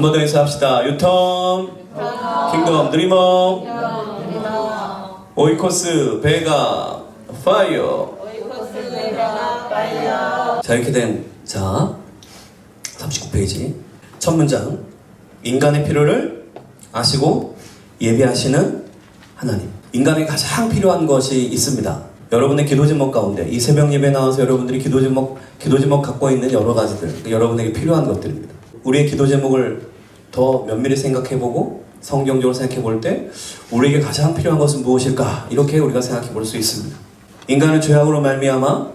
번 더 인사합시다. 유텀, 킹덤, 드리머, 오이코스, 베가, 파이어. 자, 이렇게 된, 자, 39페이지. 첫 문장. 인간의 필요를 아시고 예비하시는 하나님. 인간에게 가장 필요한 것이 있습니다. 여러분의 기도 제목 가운데 이 새벽 예배 나와서 여러분들이 기도 제목 갖고 있는 여러 가지들, 여러분에게 필요한 것들입니다. 우리의 기도 제목을 더 면밀히 생각해보고 성경적으로 생각해볼 때 우리에게 가장 필요한 것은 무엇일까? 이렇게 우리가 생각해볼 수 있습니다. 인간은 죄악으로 말미암아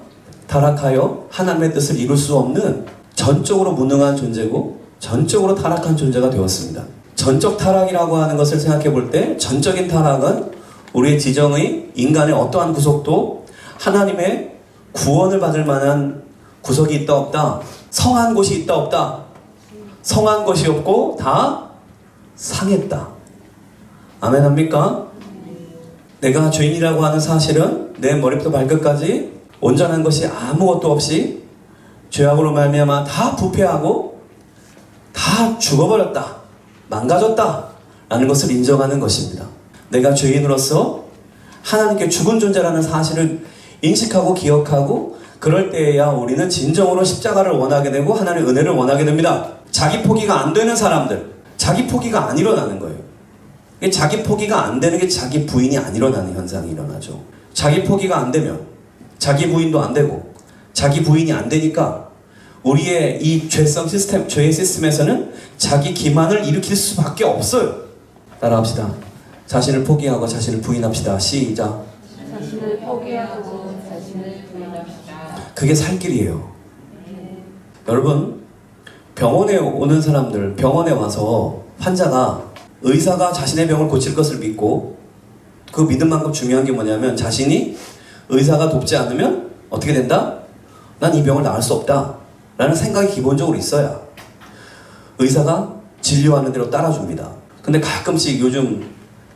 타락하여 하나님의 뜻을 이룰 수 없는 전적으로 무능한 존재고 전적으로 타락한 존재가 되었습니다. 전적 타락이라고 하는 것을 생각해볼 때 전적인 타락은 우리의 지정의 인간의 어떠한 구속도 하나님의 구원을 받을 만한 구석이 있다 없다, 성한 곳이 있다 없다, 성한 것이 없고 다 상했다. 아멘 합니까? 내가 죄인이라고 하는 사실은 내 머리부터 발끝까지 온전한 것이 아무것도 없이 죄악으로 말미암아 다 부패하고 다 죽어버렸다, 망가졌다 라는 것을 인정하는 것입니다. 내가 죄인으로서 하나님께 죽은 존재라는 사실을 인식하고 기억하고 그럴 때에야 우리는 진정으로 십자가를 원하게 되고 하나님의 은혜를 원하게 됩니다. 자기 포기가 안 되는 사람들, 자기 포기가 안 일어나는 거예요. 자기 포기가 안 되는 게 자기 부인이 안 일어나는 현상이 일어나죠. 자기 포기가 안 되면 자기 부인도 안 되고 자기 부인이 안 되니까 우리의 이 죄성 시스템, 죄의 시스템에서는 자기 기만을 일으킬 수밖에 없어요. 따라합시다. 자신을 포기하고 자신을 부인합시다. 시작. 자신을 포기하고 자신을 부인합시다. 그게 살 길이에요. 여러분, 병원에 오는 사람들, 병원에 와서 환자가 의사가 자신의 병을 고칠 것을 믿고 그 믿음만큼 중요한 게 뭐냐면 자신이 의사가 돕지 않으면 어떻게 된다? 난 이 병을 나을 수 없다 라는 생각이 기본적으로 있어야 의사가 진료하는 대로 따라줍니다. 근데 가끔씩 요즘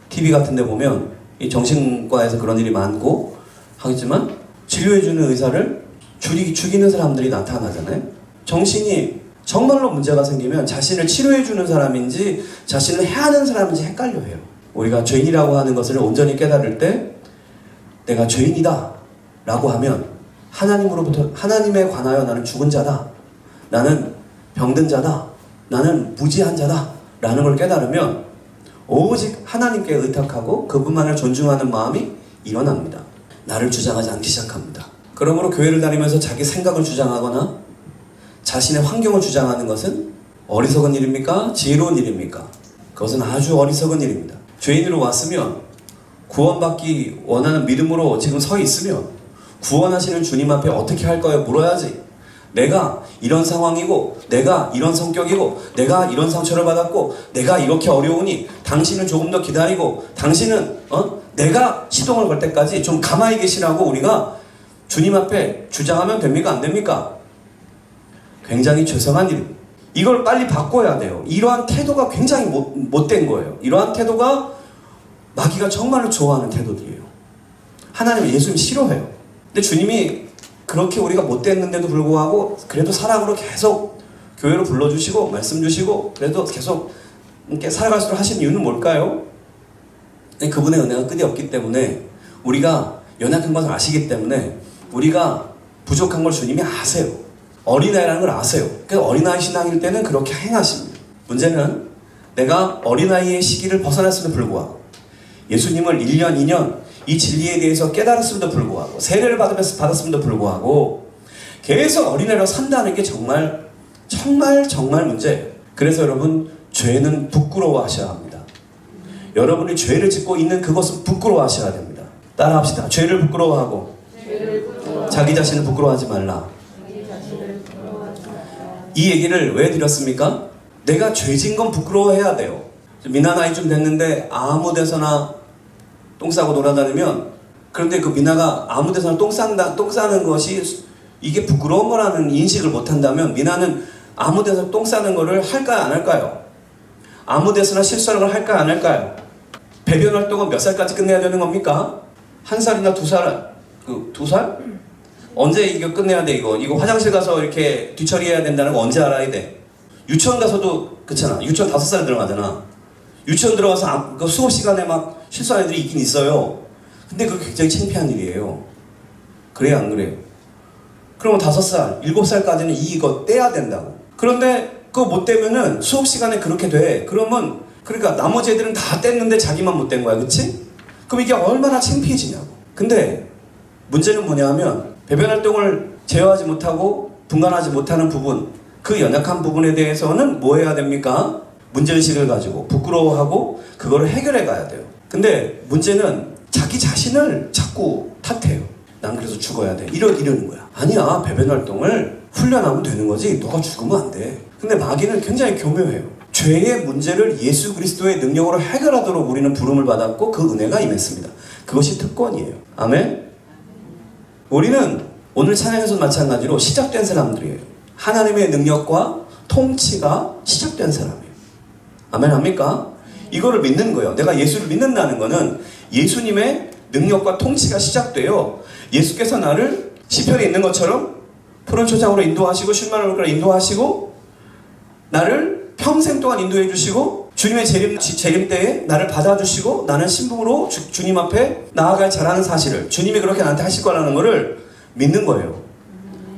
TV 같은 데 보면 이 정신과에서 그런 일이 많고 하겠지만 진료해주는 의사를 죽이는 사람들이 나타나잖아요. 정신이 정말로 문제가 생기면 자신을 치료해주는 사람인지 자신을 해하는 사람인지 헷갈려 해요. 우리가 죄인이라고 하는 것을 온전히 깨달을 때 내가 죄인이다 라고 하면 하나님으로부터, 하나님에 관하여 나는 죽은 자다, 나는 병든 자다, 나는 무지한 자다 라는 걸 깨달으면 오직 하나님께 의탁하고 그분만을 존중하는 마음이 일어납니다. 나를 주장하지 않기 시작합니다. 그러므로 교회를 다니면서 자기 생각을 주장하거나 자신의 환경을 주장하는 것은 어리석은 일입니까? 지혜로운 일입니까? 그것은 아주 어리석은 일입니다. 죄인으로 왔으면 구원받기 원하는 믿음으로 지금 서 있으면 구원하시는 주님 앞에 어떻게 할까요? 물어야지. 내가 이런 상황이고 내가 이런 성격이고 내가 이런 상처를 받았고 내가 이렇게 어려우니 당신은 조금 더 기다리고 당신은 내가 시동을 걸 때까지 좀 가만히 계시라고 우리가 주님 앞에 주장하면 됩니까? 안 됩니까? 굉장히 죄송한 일입니다. 이걸 빨리 바꿔야 돼요. 이러한 태도가 굉장히 못된 거예요. 이러한 태도가 마귀가 정말로 좋아하는 태도들이에요. 하나님은 예수님 싫어해요. 근데 주님이 그렇게 우리가 못됐는데도 불구하고 그래도 사랑으로 계속 교회로 불러주시고 말씀 주시고 그래도 계속 이렇게 살아갈수록 하신 이유는 뭘까요? 그분의 은혜가 끝이 없기 때문에 우리가 연약한 것을 아시기 때문에 우리가 부족한 걸 주님이 아세요. 어린아이라는 걸 아세요. 그래서 어린아이 신앙일 때는 그렇게 행하십니다. 문제는 내가 어린아이의 시기를 벗어났음에도 불구하고 예수님을 1년, 2년 이 진리에 대해서 깨달았음에도 불구하고 세례를 받았음에도 불구하고 계속 어린애로 산다는 게 정말 문제예요. 그래서 여러분, 죄는 부끄러워하셔야 합니다. 여러분이 죄를 짓고 있는 그것은 부끄러워하셔야 됩니다. 따라합시다. 죄를 부끄러워하고 자기 자신을 부끄러워하지 말라. 이 얘기를 왜 드렸습니까? 내가 죄진 건 부끄러워해야 돼요. 미나 나이 좀 됐는데 아무 데서나 똥 싸고 놀아다니면, 그런데 그 미나가 아무 데서나 똥 싸는 것이 이게 부끄러운 거라는 인식을 못 한다면 미나는 아무 데서 똥 싸는 거를 할까요? 안 할까요? 아무 데서나 실수하는 걸 할까요? 안 할까요? 배변 활동은 몇 살까지 끝내야 되는 겁니까? 1살이나 2살? 2살? 언제 이거 끝내야 돼? 이거 화장실 가서 이렇게 뒤처리해야 된다는 거 언제 알아야 돼? 유치원 가서도 그렇잖아. 유치원 5살에 들어가잖아. 유치원 들어가서 그 수업 시간에 막 실수하는 애들이 있긴 있어요. 근데 그거 굉장히 창피한 일이에요. 그래요, 안 그래요? 그러면 5살, 7살까지는 이거 떼야 된다고. 그런데 그거 못 떼면은 수업 시간에 그렇게 돼. 그러면 그러니까 나머지 애들은 다 뗐는데 자기만 못 뗀 거야, 그치? 그럼 이게 얼마나 창피해지냐고. 근데 문제는 뭐냐면 배변 활동을 제어하지 못하고 분간하지 못하는 부분, 그 연약한 부분에 대해서는 뭐 해야 됩니까? 문제의식을 가지고 부끄러워하고 그거를 해결해 가야 돼요. 근데 문제는 자기 자신을 자꾸 탓해요. 난 그래서 죽어야 돼. 이러는 거야. 아니야, 배변 활동을 훈련하면 되는 거지. 너가 죽으면 안 돼. 근데 마귀는 굉장히 교묘해요. 죄의 문제를 예수 그리스도의 능력으로 해결하도록 우리는 부름을 받았고 그 은혜가 임했습니다. 그것이 특권이에요. 아멘? 우리는 오늘 찬양에서 마찬가지로 시작된 사람들이에요. 하나님의 능력과 통치가 시작된 사람이에요. 아멘 합니까? 이거를 믿는 거예요. 내가 예수를 믿는다는 거는 예수님의 능력과 통치가 시작돼요. 예수께서 나를 시편에 있는 것처럼 푸른 초장으로 인도하시고 쉴만한 물가로 인도하시고 나를 평생 동안 인도해 주시고 주님의 재림 때에 나를 받아주시고 나는 신부로 주님 앞에 나아갈 자라는 사실을 주님이 그렇게 나한테 하실 거라는 것을 믿는 거예요.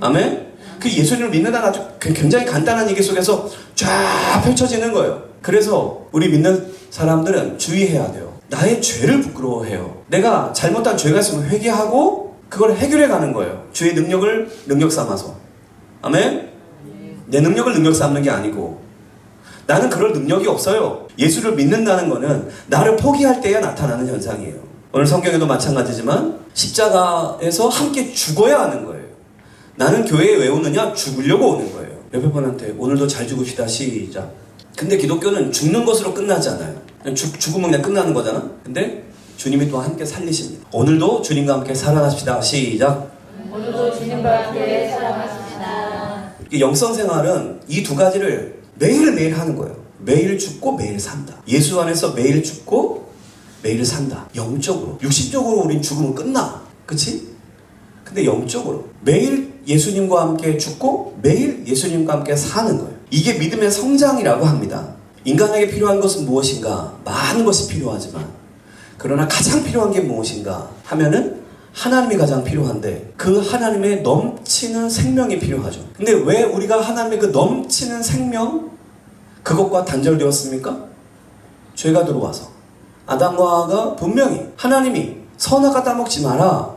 아멘? 그 예수님을 믿는다는 아주 굉장히 간단한 얘기 속에서 쫙 펼쳐지는 거예요. 그래서 우리 믿는 사람들은 주의해야 돼요. 나의 죄를 부끄러워해요. 내가 잘못한 죄가 있으면 회개하고 그걸 해결해 가는 거예요. 주의 능력을 능력 삼아서. 아멘? 내 능력을 능력 삼는 게 아니고 나는 그럴 능력이 없어요. 예수를 믿는다는 거는 나를 포기할 때에 나타나는 현상이에요. 오늘 성경에도 마찬가지지만 십자가에서 함께 죽어야 하는 거예요. 나는 교회에 왜 오느냐? 죽으려고 오는 거예요. 옆에 분한테 오늘도 잘 죽읍시다. 시작. 근데 기독교는 죽는 것으로 끝나지 않아요. 죽으면 그냥 끝나는 거잖아. 근데 주님이 또 함께 살리십니다. 오늘도 주님과 함께 살아가십시다. 시작. 오늘도 주님과 함께 살아가십시다. 영성 생활은 이 두 가지를 매일매일 하는 거예요. 매일 죽고 매일 산다. 예수 안에서 매일 죽고 매일 산다. 영적으로. 육신적으로 우린 죽으면 끝나. 그치? 근데 영적으로 매일 예수님과 함께 죽고 매일 예수님과 함께 사는 거예요. 이게 믿음의 성장이라고 합니다. 인간에게 필요한 것은 무엇인가? 많은 것이 필요하지만 그러나 가장 필요한 게 무엇인가 하면은 하나님이 가장 필요한데 그 하나님의 넘치는 생명이 필요하죠. 근데 왜 우리가 하나님의 그 넘치는 생명 그것과 단절되었습니까? 죄가 들어와서 아담과 하와가 분명히 하나님이 선악과 따먹지 마라.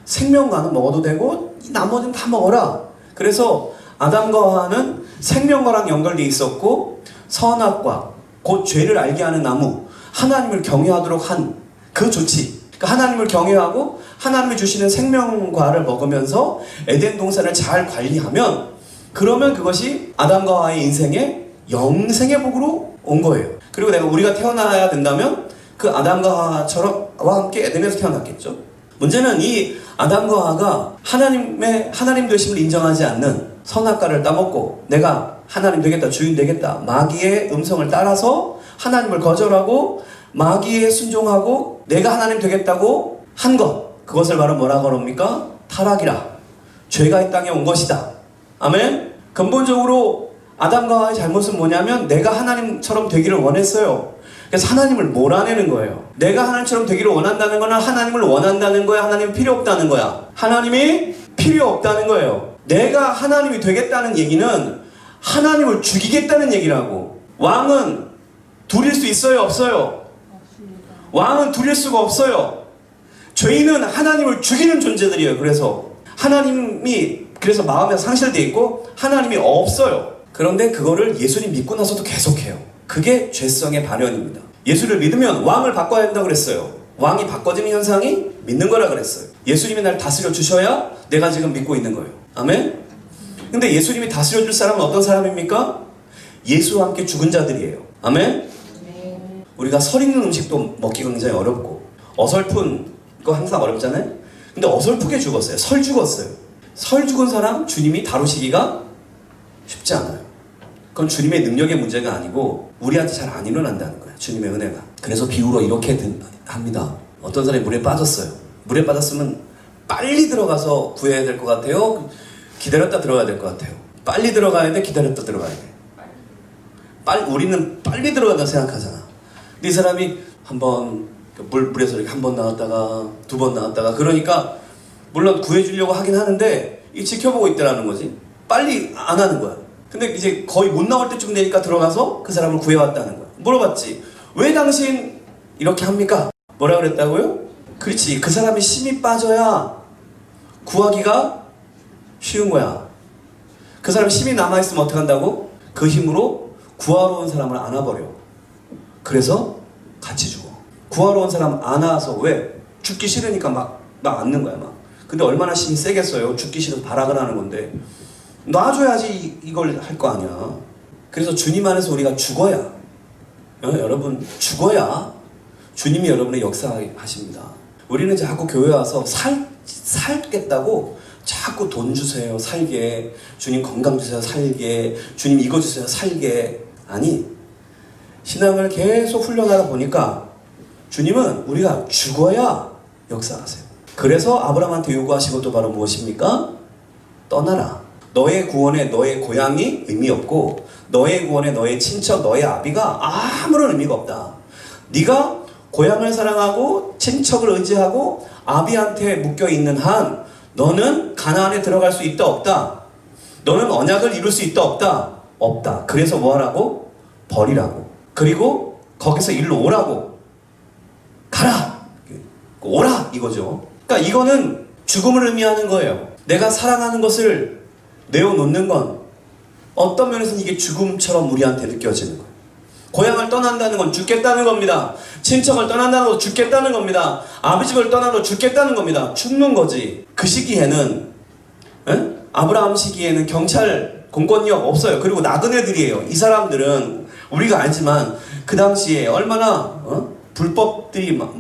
생명과는 먹어도 되고 나머지는 다 먹어라. 그래서 아담과 하와는 생명과랑 연결되어 있었고 선악과 곧 죄를 알게 하는 나무 하나님을 경외하도록 한 그 조치. 그러니까 하나님을 경외하고 하나님이 주시는 생명과를 먹으면서 에덴 동산을 잘 관리하면 그러면 그것이 아담과 하와의 인생에 영생의 복으로 온 거예요. 그리고 우리가 태어나야 된다면 그 아담과 하와처럼 함께 에덴에서 태어났겠죠. 문제는 이 아담과 하와가 하나님 되심을 인정하지 않는 선악과를 따먹고 내가 하나님 되겠다, 주인 되겠다, 마귀의 음성을 따라서 하나님을 거절하고 마귀에 순종하고 내가 하나님 되겠다고 한 것, 그것을 바로 뭐라고 합니까? 타락이라. 죄가 이 땅에 온 것이다. 아멘? 근본적으로 아담과 하와의 잘못은 뭐냐면 내가 하나님처럼 되기를 원했어요. 그래서 하나님을 몰아내는 거예요. 내가 하나님처럼 되기를 원한다는 거는 하나님을 원한다는 거야? 하나님이 필요 없다는 거야? 하나님이 필요 없다는 거예요. 내가 하나님이 되겠다는 얘기는 하나님을 죽이겠다는 얘기라고. 왕은 둘일 수 있어요? 없어요? 왕은 둘일 수가 없어요. 죄인은 하나님을 죽이는 존재들이에요. 그래서 하나님이 그래서 마음에 상실되어 있고 하나님이 없어요. 그런데 그거를 예수님 믿고 나서도 계속해요. 그게 죄성의 발현입니다. 예수를 믿으면 왕을 바꿔야 한다고 그랬어요. 왕이 바꿔지는 현상이 믿는 거라 그랬어요. 예수님이 날 다스려 주셔야 내가 지금 믿고 있는 거예요. 아멘? 근데 예수님이 다스려 줄 사람은 어떤 사람입니까? 예수와 함께 죽은 자들이에요. 아멘? 우리가 설 익는 음식도 먹기가 굉장히 어렵고 어설픈 거 항상 어렵잖아요. 근데 어설프게 죽었어요. 설 죽었어요. 설 죽은 사람 주님이 다루시기가 쉽지 않아요. 그건 주님의 능력의 문제가 아니고 우리한테 잘 안 일어난다는 거예요. 주님의 은혜가. 그래서 비유로 이렇게 합니다. 어떤 사람이 물에 빠졌어요. 물에 빠졌으면 빨리 들어가서 구해야 될 것 같아요. 기다렸다 들어가야 될 것 같아요. 빨리 들어가야 돼, 기다렸다 들어가야 돼. 우리는 빨리 들어간다고 생각하잖아. 근데 이 사람이 한번 물에서 이렇게 한 번 나왔다가 두 번 나왔다가 그러니까 물론 구해주려고 하긴 하는데 이 지켜보고 있더라는 거지. 빨리 안 하는 거야. 근데 이제 거의 못 나올 때쯤 되니까 들어가서 그 사람을 구해왔다는 거야. 물어봤지. 왜 당신 이렇게 합니까? 뭐라 그랬다고요? 그렇지. 그 사람이 힘이 빠져야 구하기가 쉬운 거야. 그 사람이 힘이 남아있으면 어떻게 한다고? 그 힘으로 구하러 온 사람을 안아버려. 그래서 같이 죽어. 구하러 온 사람 안아서 왜? 죽기 싫으니까 막 앉는 거야 막. 근데 얼마나 힘이 세겠어요. 죽기 싫어서 발악을 하는 건데 놔줘야지 이걸 할 거 아니야. 그래서 주님 안에서 우리가 죽어야 여러분 죽어야 주님이 여러분의 역사하십니다. 우리는 자꾸 교회 와서 살겠다고 자꾸 돈 주세요 살게, 주님 건강 주세요 살게, 주님 이거 주세요 살게. 아니, 신앙을 계속 훈련하다 보니까 주님은 우리가 죽어야 역사하세요. 그래서 아브라함한테 요구하신 것도 바로 무엇입니까? 떠나라. 너의 구원에 너의 고향이 의미 없고 너의 구원에 너의 친척, 너의 아비가 아무런 의미가 없다. 네가 고향을 사랑하고 친척을 의지하고 아비한테 묶여있는 한 너는 가나안에 들어갈 수 있다 없다? 너는 언약을 이룰 수 있다 없다? 없다. 그래서 뭐 하라고? 버리라고. 그리고 거기서 일로 오라고. 가라! 오라! 이거죠. 그러니까 이거는 죽음을 의미하는 거예요. 내가 사랑하는 것을 내어놓는 건 어떤 면에서는 이게 죽음처럼 우리한테 느껴지는 거예요. 고향을 떠난다는 건 죽겠다는 겁니다. 친척을 떠난다는 건 죽겠다는 겁니다. 아버지를 떠나는 건 죽겠다는 겁니다. 죽는 거지. 그 시기에는 아브라함 시기에는 경찰 공권력 없어요. 그리고 나그네들이에요. 이 사람들은 우리가 알지만 그 당시에 얼마나 불법들이 막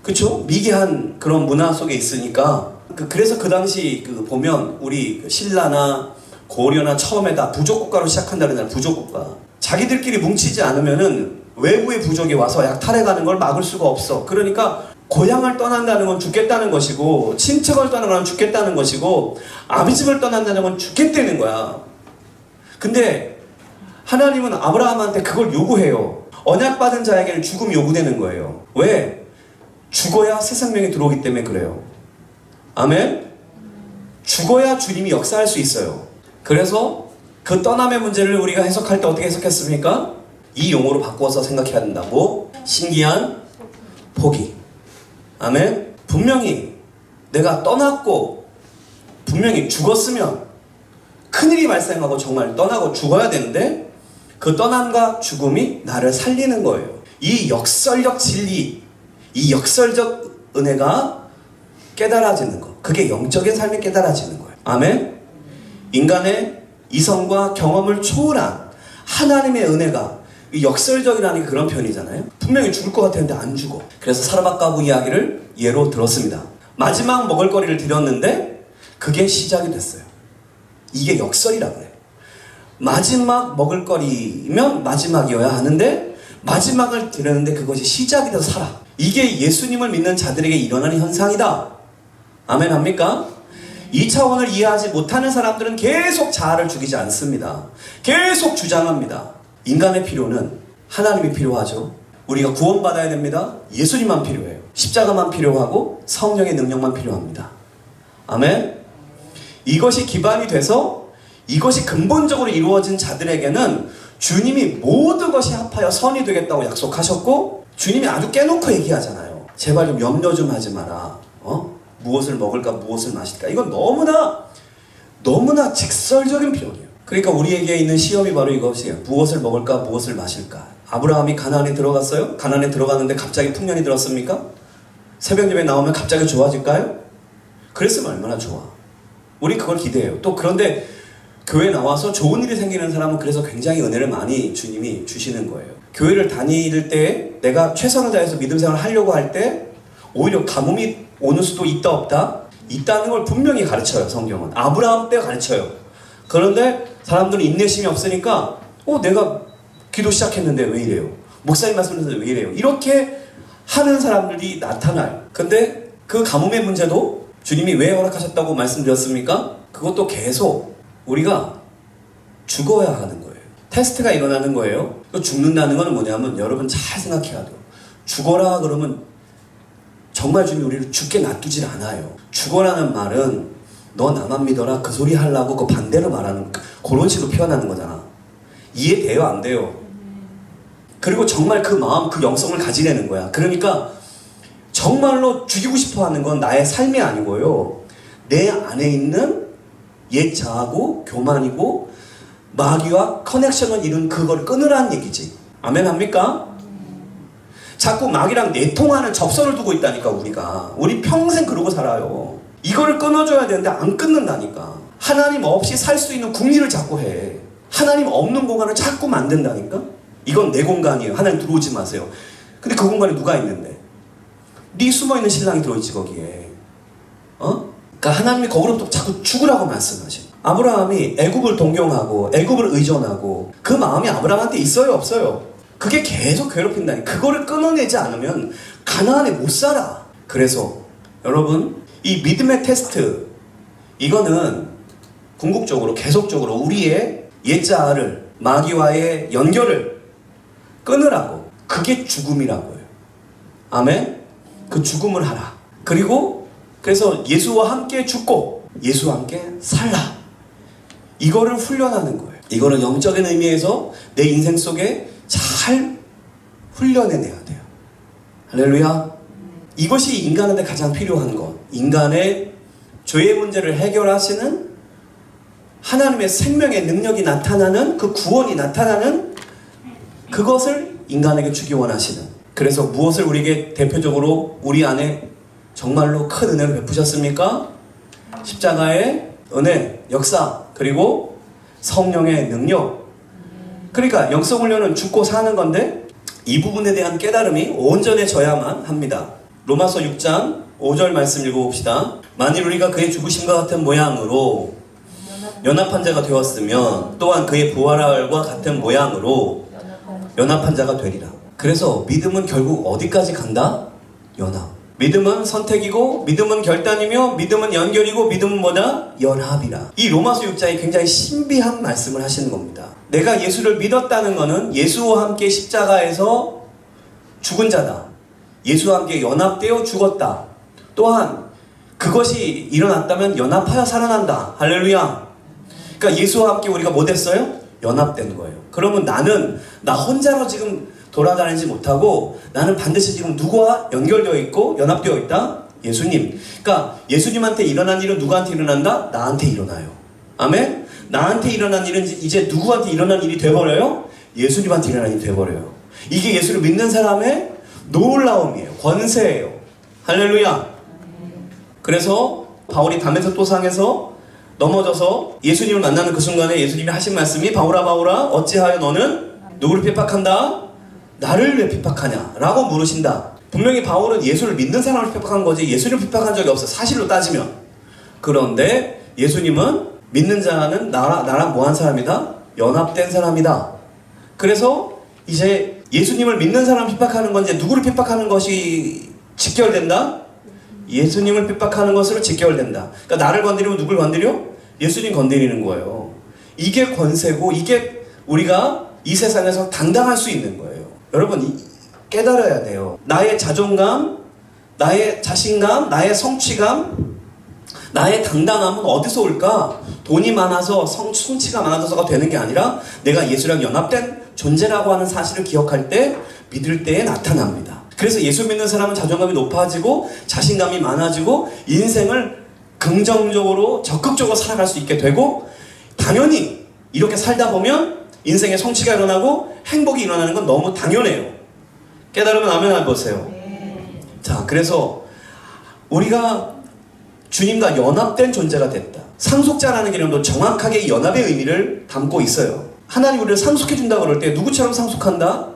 그쵸? 미개한 그런 문화 속에 있으니까 그래서 그 당시 보면 우리 신라나 고려나 처음에 다 부족국가로 시작한다 그러잖아요. 부족국가. 자기들끼리 뭉치지 않으면은 외부의 부족이 와서 약탈해가는 걸 막을 수가 없어. 그러니까 고향을 떠난다는 건 죽겠다는 것이고 친척을 떠나는 건 죽겠다는 것이고 아비집을 떠난다는 건 죽겠다는 거야. 근데 하나님은 아브라함한테 그걸 요구해요. 언약받은 자에게는 죽음이 요구되는 거예요. 왜? 죽어야 새 생명이 들어오기 때문에 그래요. 아멘? 죽어야 주님이 역사할 수 있어요. 그래서 그 떠남의 문제를 우리가 해석할 때 어떻게 해석했습니까? 이 용어로 바꿔서 생각해야 된다고. 신기한 포기. 아멘? 분명히 내가 떠났고 분명히 죽었으면 큰일이 발생하고 정말 떠나고 죽어야 되는데 그 떠남과 죽음이 나를 살리는 거예요. 이 역설적 진리, 이 역설적 은혜가 깨달아지는 거. 그게 영적인 삶이 깨달아지는 거예요. 아멘? 인간의 이성과 경험을 초월한 하나님의 은혜가 역설적이라는 게 그런 표현이잖아요. 분명히 죽을 것 같았는데 안 죽어. 그래서 사르밧 가부 이야기를 예로 들었습니다. 마지막 먹을거리를 드렸는데 그게 시작이 됐어요. 이게 역설이라 그래요. 마지막 먹을거리면 마지막이어야 하는데 마지막을 드렸는데 그것이 시작이 돼서 살아. 이게 예수님을 믿는 자들에게 일어나는 현상이다. 아멘 합니까? 이 차원을 이해하지 못하는 사람들은 계속 자아를 죽이지 않습니다. 계속 주장합니다. 인간의 필요는 하나님이 필요하죠. 우리가 구원받아야 됩니다. 예수님만 필요해요. 십자가만 필요하고 성령의 능력만 필요합니다. 아멘. 이것이 기반이 돼서 이것이 근본적으로 이루어진 자들에게는 주님이 모든 것이 합하여 선이 되겠다고 약속하셨고 주님이 아주 깨놓고 얘기하잖아요. 제발 좀 염려 좀 하지 마라. 무엇을 먹을까 무엇을 마실까. 이건 너무나 직설적인 표현이에요. 그러니까 우리에게 있는 시험이 바로 이것이에요. 무엇을 먹을까 무엇을 마실까. 아브라함이 가나안에 들어갔어요? 가나안에 들어갔는데 갑자기 풍년이 들었습니까? 새벽 예배 나오면 갑자기 좋아질까요? 그랬으면 얼마나 좋아. 우리 그걸 기대해요. 또 그런데 교회 나와서 좋은 일이 생기는 사람은 그래서 굉장히 은혜를 많이 주님이 주시는 거예요. 교회를 다닐 때 내가 최선을 다해서 믿음 생활을 하려고 할 때 오히려 가뭄이 오는 수도 있다 없다? 있다는 걸 분명히 가르쳐요. 성경은. 아브라함 때 가르쳐요. 그런데 사람들은 인내심이 없으니까 내가 기도 시작했는데 왜 이래요? 목사님 말씀하셨는데 왜 이래요? 이렇게 하는 사람들이 나타나요. 근데 그 가뭄의 문제도 주님이 왜 허락하셨다고 말씀드렸습니까? 그것도 계속 우리가 죽어야 하는 거예요. 테스트가 일어나는 거예요. 또 죽는다는 건 뭐냐면 여러분 잘 생각해야 돼요. 죽어라 그러면 정말 주님이 우리를 죽게 놔두질 않아요. 죽어라는 말은 너 나만 믿어라 그 소리 하려고 그 반대로 말하는 그런 식으로 표현하는 거잖아. 이해돼요? 안 돼요? 그리고 정말 그 마음 그 영성을 가지려는 거야. 그러니까 정말로 죽이고 싶어 하는 건 나의 삶이 아니고요. 내 안에 있는 옛 자하고 교만이고 마귀와 커넥션을 이룬 그걸 끊으라는 얘기지. 아멘 합니까? 자꾸 마귀랑 내통하는 접선을 두고 있다니까 우리가. 우리 평생 그러고 살아요. 이거를 끊어줘야 되는데 안 끊는다니까. 하나님 없이 살 수 있는 궁리를 자꾸 해. 하나님 없는 공간을 자꾸 만든다니까. 이건 내 공간이에요. 하나님 들어오지 마세요. 근데 그 공간에 누가 있는데? 네 숨어있는 신랑이 들어있지 거기에. 그러니까 하나님이 거기로부터 자꾸 죽으라고 말씀하셔. 아브라함이 애굽을 동경하고 애굽을 의존하고 그 마음이 아브라함한테 있어요 없어요? 그게 계속 괴롭힌다니. 그거를 끊어내지 않으면 가나안에 못 살아. 그래서 여러분 이 믿음의 테스트 이거는 궁극적으로 계속적으로 우리의 옛자아를 마귀와의 연결을 끊으라고. 그게 죽음이라고요. 아멘? 그 죽음을 하라. 그리고 그래서 예수와 함께 죽고 예수와 함께 살라. 이거를 훈련하는 거예요. 이거는 영적인 의미에서 내 인생 속에 잘 훈련해내야 돼요. 할렐루야. 이것이 인간한테 가장 필요한 것. 인간의 죄의 문제를 해결하시는 하나님의 생명의 능력이 나타나는 그 구원이 나타나는 그것을 인간에게 주기 원하시는. 그래서 무엇을 우리에게 대표적으로 우리 안에 정말로 큰 은혜를 베푸셨습니까? 십자가의 은혜, 역사, 그리고 성령의 능력. 그러니까 영성훈련은 죽고 사는 건데 이 부분에 대한 깨달음이 온전해져야만 합니다. 로마서 6장 5절 말씀 읽어봅시다. 만일 우리가 그의 죽으심과 같은 모양으로 연합한 자가 되었으면 또한 그의 부활과 같은 모양으로 연합한 자가 되리라. 그래서 믿음은 결국 어디까지 간다? 연합. 믿음은 선택이고 믿음은 결단이며 믿음은 연결이고 믿음은 뭐다? 연합이라. 이 로마서 6장이 굉장히 신비한 말씀을 하시는 겁니다. 내가 예수를 믿었다는 것은 예수와 함께 십자가에서 죽은 자다. 예수와 함께 연합되어 죽었다. 또한 그것이 일어났다면 연합하여 살아난다. 할렐루야. 그러니까 예수와 함께 우리가 뭐 됐어요? 연합된 거예요. 그러면 나는 나 혼자로 지금 돌아다니지 못하고 나는 반드시 지금 누구와 연결되어 있고 연합되어 있다? 예수님. 그러니까 예수님한테 일어난 일은 누구한테 일어난다? 나한테 일어나요. 아멘? 나한테 일어난 일은 이제 누구한테 일어난 일이 돼버려요? 예수님한테 일어난 일이 돼버려요. 이게 예수를 믿는 사람의 놀라움이에요. 권세예요. 할렐루야. 그래서 바울이 담에서 또상에서 넘어져서 예수님을 만나는 그 순간에 예수님이 하신 말씀이 바울아 바울아 어찌하여 너는 누구를 핍박한다? 나를 왜 핍박하냐? 라고 물으신다. 분명히 바울은 예수를 믿는 사람을 핍박한 거지 예수를 핍박한 적이 없어. 사실로 따지면. 그런데 예수님은 믿는 자는 나랑 뭐한 사람이다? 연합된 사람이다. 그래서 이제 예수님을 믿는 사람을 핍박하는 건 이제 누구를 핍박하는 것이 직결된다? 예수님을 핍박하는 것으로 직결된다. 그러니까 나를 건드리면 누굴 건드려? 예수님 건드리는 거예요. 이게 권세고 이게 우리가 이 세상에서 당당할 수 있는 거예요. 여러분 깨달아야 돼요. 나의 자존감, 나의 자신감, 나의 성취감, 나의 당당함은 어디서 올까? 돈이 많아서 성취가 많아서가 되는 게 아니라 내가 예수랑 연합된 존재라고 하는 사실을 기억할 때 믿을 때에 나타납니다. 그래서 예수 믿는 사람은 자존감이 높아지고 자신감이 많아지고 인생을 긍정적으로 적극적으로 살아갈 수 있게 되고 당연히 이렇게 살다 보면 인생에 성취가 일어나고 행복이 일어나는 건 너무 당연해요. 깨달으면 아멘 해보세요. 자, 그래서 우리가 주님과 연합된 존재가 됐다. 상속자라는 개념도 정확하게 이 연합의 의미를 담고 있어요. 하나님 우리를 상속해준다 그럴 때 누구처럼 상속한다?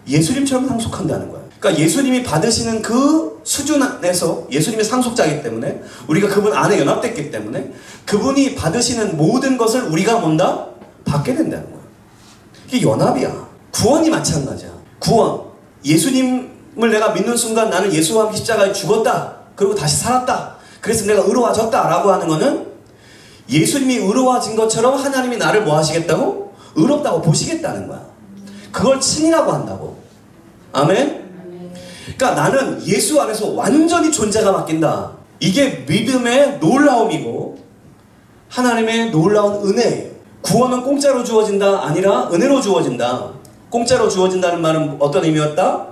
예수님처럼 상속한다는 거야. 그러니까 예수님이 받으시는 그 수준 안에서 예수님이 상속자이기 때문에 우리가 그분 안에 연합됐기 때문에 그분이 받으시는 모든 것을 우리가 뭔다? 받게 된다는 거야. 이게 연합이야. 구원이 마찬가지야. 구원. 예수님을 내가 믿는 순간 나는 예수와 함께 십자가에 죽었다. 그리고 다시 살았다. 그래서 내가 의로워졌다 라고 하는 거는 예수님이 의로워진 것처럼 하나님이 나를 뭐 하시겠다고? 의롭다고 보시겠다는 거야. 그걸 칭이라고 한다고. 아멘? 그러니까 나는 예수 안에서 완전히 존재가 바뀐다. 이게 믿음의 놀라움이고 하나님의 놀라운 은혜예요. 구원은 공짜로 주어진다 아니라 은혜로 주어진다. 공짜로 주어진다는 말은 어떤 의미였다?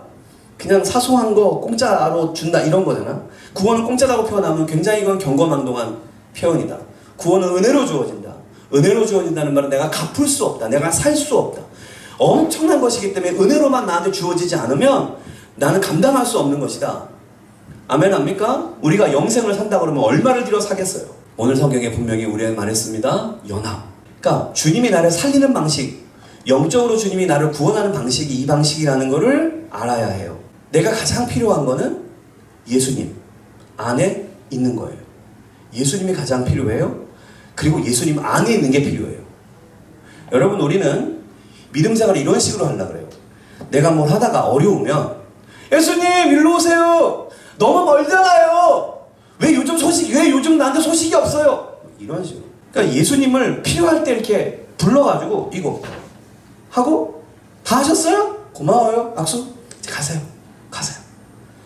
그냥 사소한 거 공짜로 준다 이런 거잖아. 구원은 공짜라고 표현하면 굉장히 이건 경거망동한 표현이다. 구원은 은혜로 주어진다. 은혜로 주어진다는 말은 내가 갚을 수 없다. 내가 살 수 없다. 엄청난 것이기 때문에 은혜로만 나한테 주어지지 않으면 나는 감당할 수 없는 것이다. 아멘 합니까? 우리가 영생을 산다 그러면 얼마를 들여 사겠어요? 오늘 성경에 분명히 우리에게 말했습니다. 연합. 그러니까 주님이 나를 살리는 방식, 영적으로 주님이 나를 구원하는 방식이 이 방식이라는 것을 알아야 해요. 내가 가장 필요한 거는 예수님 안에 있는 거예요. 예수님이 가장 필요해요. 그리고 예수님 안에 있는 게 필요해요. 여러분 우리는 믿음 생활을 이런 식으로 하려고 그래요. 내가 뭘 하다가 어려우면 예수님 일로 오세요. 너무 멀잖아요. 왜 요즘 나한테 소식이 없어요? 이런 식으로. 그러니까 예수님을 필요할 때 이렇게 불러가지고 이거 하고 다 하셨어요? 고마워요. 악수. 이제 가세요.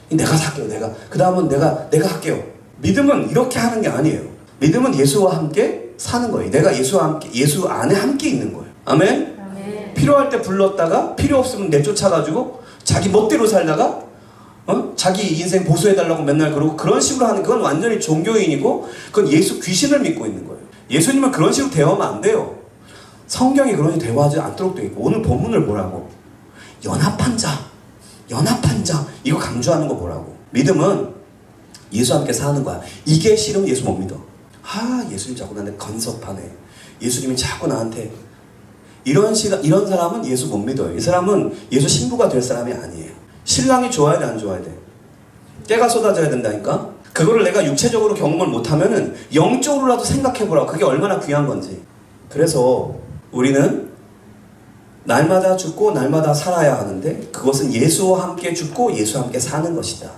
내가 살게요. 그 다음은 내가 할게요. 믿음은 이렇게 하는 게 아니에요. 믿음은 예수와 함께 사는 거예요. 내가 예수와 함께, 예수 안에 함께 있는 거예요. 아멘? 아멘. 필요할 때 불렀다가 필요 없으면 내쫓아가지고 자기 멋대로 살다가 자기 인생 보수해달라고 맨날 그러고 그런 식으로 하는 그건 완전히 종교인이고 그건 예수 귀신을 믿고 있는 거예요. 예수님은 그런 식으로 대화하면 안 돼요. 성경이 그런 식으로 대화하지 않도록 되어 있고 오늘 본문을 보라고. 연합한 자 이거 강조하는 거 보라고. 믿음은 예수와 함께 사는 거야. 이게 싫으면 예수 못 믿어. 예수님 자꾸 나한테 건섭하네. 예수님이 자꾸 나한테 이런 사람은 예수 못 믿어요. 이 사람은 예수 신부가 될 사람이 아니에요. 신랑이 좋아야 돼, 안 좋아야 돼? 때가 쏟아져야 된다니까? 그거를 내가 육체적으로 경험을 못하면은 영적으로라도 생각해보라고. 그게 얼마나 귀한 건지. 그래서 우리는 날마다 죽고 날마다 살아야 하는데 그것은 예수와 함께 죽고 예수와 함께 사는 것이다.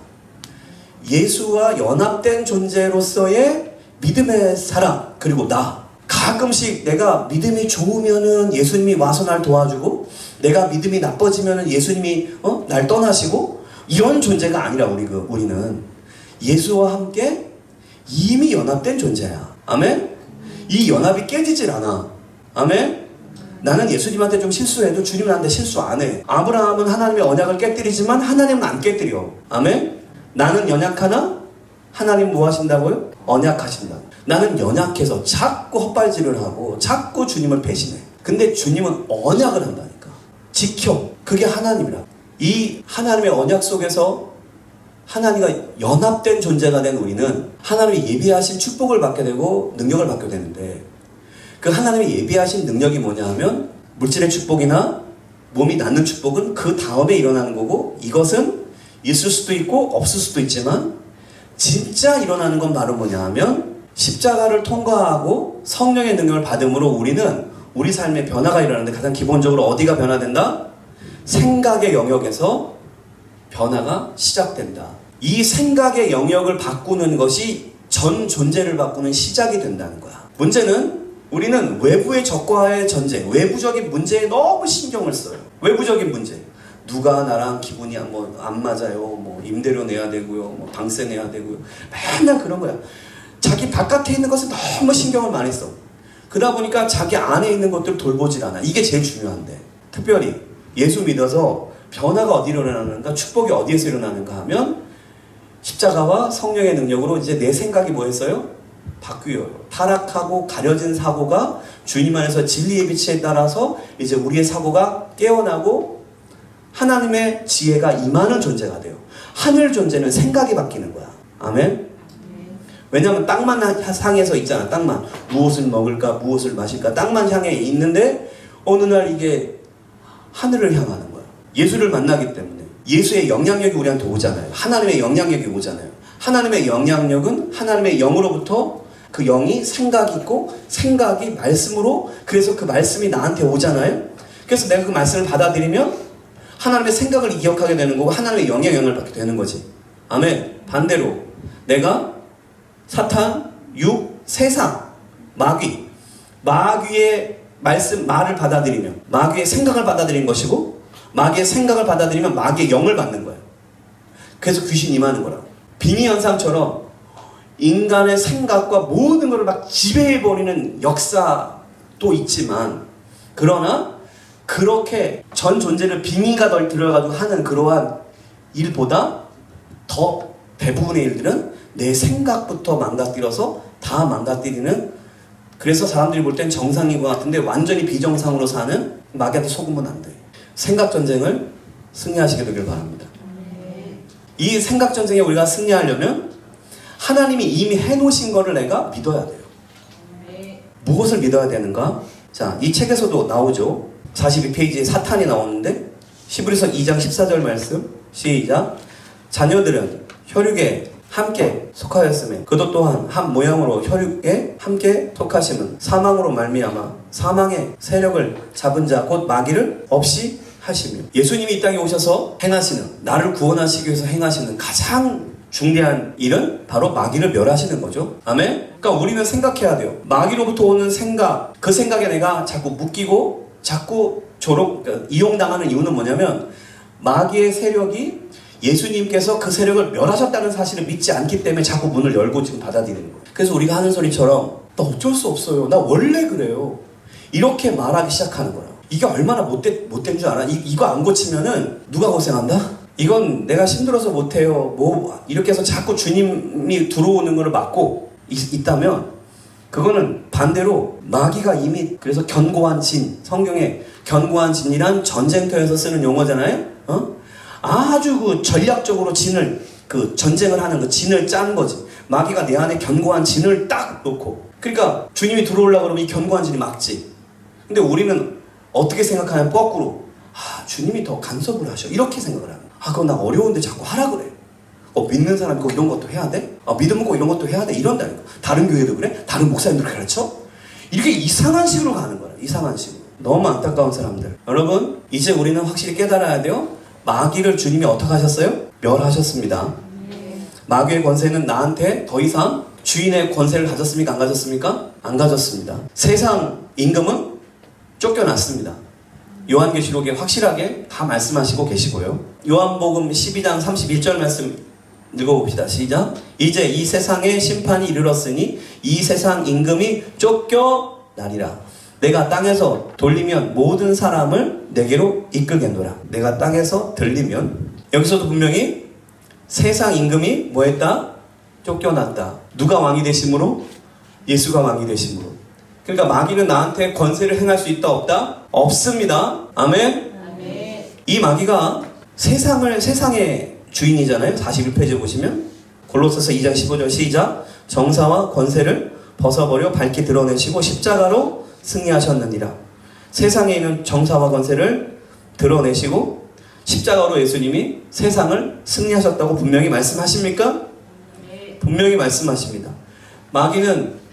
예수와 연합된 존재로서의 믿음의 사람, 그리고 나. 가끔씩 내가 믿음이 좋으면은 예수님이 와서 날 도와주고 내가 믿음이 나빠지면은 예수님이 날 떠나시고 이런 존재가 아니라 우리는 예수와 함께 이미 연합된 존재야. 아멘? 이 연합이 깨지질 않아. 아멘? 나는 예수님한테 좀 실수해도 주님은 나한테 실수 안 해. 아브라함은 하나님의 언약을 깨뜨리지만 하나님은 안 깨뜨려. 아멘? 나는 연약하나? 하나님 뭐 하신다고요? 언약하신다. 나는 연약해서 자꾸 헛발질을 하고 자꾸 주님을 배신해. 근데 주님은 언약을 한다니까. 지켜. 그게 하나님이라. 이 하나님의 언약 속에서 하나님과 연합된 존재가 된 우리는 하나님이 예비하신 축복을 받게 되고 능력을 받게 되는데 그 하나님이 예비하신 능력이 뭐냐 하면 물질의 축복이나 몸이 낫는 축복은 그 다음에 일어나는 거고 이것은 있을 수도 있고 없을 수도 있지만 진짜 일어나는 건 바로 뭐냐 하면 십자가를 통과하고 성령의 능력을 받음으로 우리는 우리 삶의 변화가 일어나는데 가장 기본적으로 어디가 변화된다? 생각의 영역에서 변화가 시작된다. 이 생각의 영역을 바꾸는 것이 전 존재를 바꾸는 시작이 된다는 거야. 문제는 우리는 외부의 적과의 전쟁, 외부적인 문제에 너무 신경을 써요. 외부적인 문제. 누가 나랑 기분이 안 맞아요. 임대료 내야 되고요. 방세 내야 되고요. 맨날 그런 거야. 자기 바깥에 있는 것에 너무 신경을 많이 써. 그러다 보니까 자기 안에 있는 것들을 돌보질 않아. 이게 제일 중요한데. 특별히 예수 믿어서 변화가 어디로 일어나는가, 축복이 어디에서 일어나는가 하면 십자가와 성령의 능력으로 이제 내 생각이 뭐였어요? 바뀌어요. 타락하고 가려진 사고가 주님 안에서 진리의 빛에 따라서 이제 우리의 사고가 깨어나고 하나님의 지혜가 임하는 존재가 돼요. 하늘 존재는 생각이 바뀌는 거야. 아멘? 왜냐하면 땅만 향해서 있잖아. 땅만. 무엇을 먹을까, 무엇을 마실까. 땅만 향해 있는데 어느 날 이게 하늘을 향하는 거야. 예수를 만나기 때문에. 예수의 영향력이 우리한테 오잖아요. 하나님의 영향력이 오잖아요. 하나님의 영향력은 하나님의 영으로부터 그 영이 생각이 있고 생각이 말씀으로 그래서 그 말씀이 나한테 오잖아요. 그래서 내가 그 말씀을 받아들이면 하나님의 생각을 기억하게 되는 거고 하나님의 영향을 받게 되는 거지. 아멘. 반대로 내가 사탄, 육, 세상, 마귀의 말을 받아들이면 마귀의 생각을 받아들인 것이고, 마귀의 생각을 받아들이면 마귀의 영을 받는 거예요. 그래서 귀신이 임하는 거라고. 빙의 현상처럼 인간의 생각과 모든 것을 막 지배해버리는 역사도 있지만, 그러나 그렇게 전 존재를 빙의가 덜 들어가지고 하는 그러한 일보다 더 대부분의 일들은 내 생각부터 망가뜨려서 다 망가뜨리는, 그래서 사람들이 볼 땐 정상인 것 같은데 완전히 비정상으로 사는, 마귀한테 속으면 안 돼. 생각 전쟁을 승리하시게 되길 바랍니다. 이 생각 전쟁에 우리가 승리하려면 하나님이 이미 해놓으신 거를 내가 믿어야 돼요. 무엇을 믿어야 되는가? 자, 이 책에서도 나오죠. 42페이지에 사탄이 나오는데, 히브리서 2장 14절 말씀 시작. 자녀들은 혈육에 함께 속하였으며 그도 또한 한 모양으로 혈육에 함께 속하심은 사망으로 말미암아 사망의 세력을 잡은 자 곧 마귀를 없이 하시며, 예수님이 이 땅에 오셔서 행하시는, 나를 구원하시기 위해서 행하시는 가장 중대한 일은 바로 마귀를 멸하시는 거죠. 아멘? 그러니까 우리는 생각해야 돼요. 마귀로부터 오는 생각, 그 생각에 내가 자꾸 묶이고 자꾸 그러니까 이용당하는 이유는 뭐냐면, 마귀의 세력이 예수님께서 그 세력을 멸하셨다는 사실을 믿지 않기 때문에 자꾸 문을 열고 지금 받아들이는 거예요. 그래서 우리가 하는 소리처럼 나 어쩔 수 없어요, 나 원래 그래요, 이렇게 말하기 시작하는 거야. 이게 얼마나 못된 줄 알아? 이거 안 고치면은 누가 고생한다? 이건 내가 힘들어서 못해요, 뭐 이렇게 해서 자꾸 주님이 들어오는 걸 막고 있다면, 그거는 반대로 마귀가 이미, 그래서 견고한 진, 성경에 견고한 진이란 전쟁터에서 쓰는 용어잖아요. 아주 그 전략적으로 전쟁을 하는 그 진을 짠 거지. 마귀가 내 안에 견고한 진을 딱 놓고, 그러니까 주님이 들어오려고 그러면 이 견고한 진이 막지. 근데 우리는 어떻게 생각하냐면 거꾸로, 주님이 더 간섭을 하셔, 이렇게 생각을 하는 거야. 그건 나 어려운데 자꾸 하라 그래. 믿는 사람이 꼭 이런 것도 해야 돼? 믿으면 꼭 이런 것도 해야 돼? 이런다니까. 다른 교회도 그래? 다른 목사님들 가르쳐? 이렇게 이상한 식으로 가는 거야. 이상한 식으로. 너무 안타까운 사람들. 여러분, 이제 우리는 확실히 깨달아야 돼요. 마귀를 주님이 어떻게 하셨어요? 멸하셨습니다. 마귀의 권세는 나한테 더 이상 주인의 권세를 가졌습니까? 안 가졌습니까? 안 가졌습니다. 세상 임금은 쫓겨났습니다. 요한계시록에 확실하게 다 말씀하시고 계시고요. 요한복음 12장 31절 말씀 읽어봅시다. 시작. 이제 이 세상의 심판이 이르렀으니 이 세상 임금이 쫓겨나리라. 내가 땅에서 돌리면 모든 사람을 내게로 이끌겠노라. 내가 땅에서 들리면, 여기서도 분명히 세상 임금이 뭐했다? 쫓겨났다. 누가 왕이 되심으로? 예수가 왕이 되심으로. 그러니까 마귀는 나한테 권세를 행할 수 있다 없다? 없습니다. 아멘? 이 마귀가 세상의 주인이잖아요. 41페이지 보시면 골로새서 2장 15절 시작. 정사와 권세를 벗어버려 밝히 드러내시고 십자가로 승리하셨느니라. 세상에 있는 정사와 권세를 드러내시고 십자가로 예수님이 세상을 승리하셨다고 분명히 말씀하십니까? 분명히 말씀하십니다. 마귀는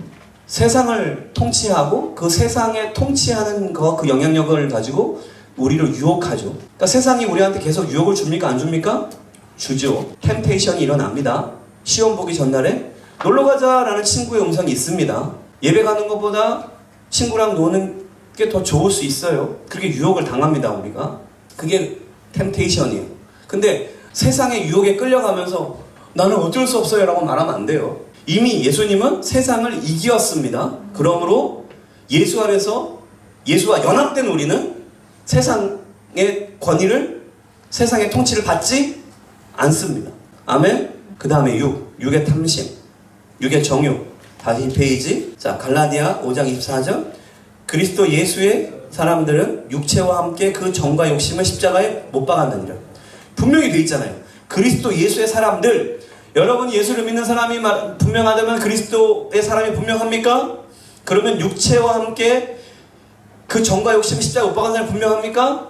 세상을 통치하고 그 세상에 통치하는 그 영향력을 가지고 우리를 유혹하죠. 그러니까 세상이 우리한테 계속 유혹을 줍니까? 안 줍니까? 주죠. 템테이션이 일어납니다. 시험 보기 전날에 놀러가자라는 친구의 음성이 있습니다. 예배 가는 것보다 친구랑 노는 게 더 좋을 수 있어요. 그렇게 유혹을 당합니다, 우리가. 그게 템테이션이에요. 근데 세상의 유혹에 끌려가면서 나는 어쩔 수 없어요 라고 말하면 안 돼요. 이미 예수님은 세상을 이기었습니다. 그러므로 예수 안에서, 예수와 연합된 우리는 세상의 권위를, 세상의 통치를 받지 않습니다. 아멘? 그 다음에 육의 탐심, 육의 정욕. 다시 페이지. 자, 갈라디아 5장 24절. 그리스도 예수의 사람들은 육체와 함께 그 정과 욕심을 십자가에 못 박았느니라. 분명히 돼 있잖아요. 그리스도 예수의 사람들. 여러분, 예수를 믿는 사람이 분명하다면 그리스도의 사람이 분명합니까? 그러면 육체와 함께 그 정과 욕심을 십자가에 못 박은 사람이 분명합니까?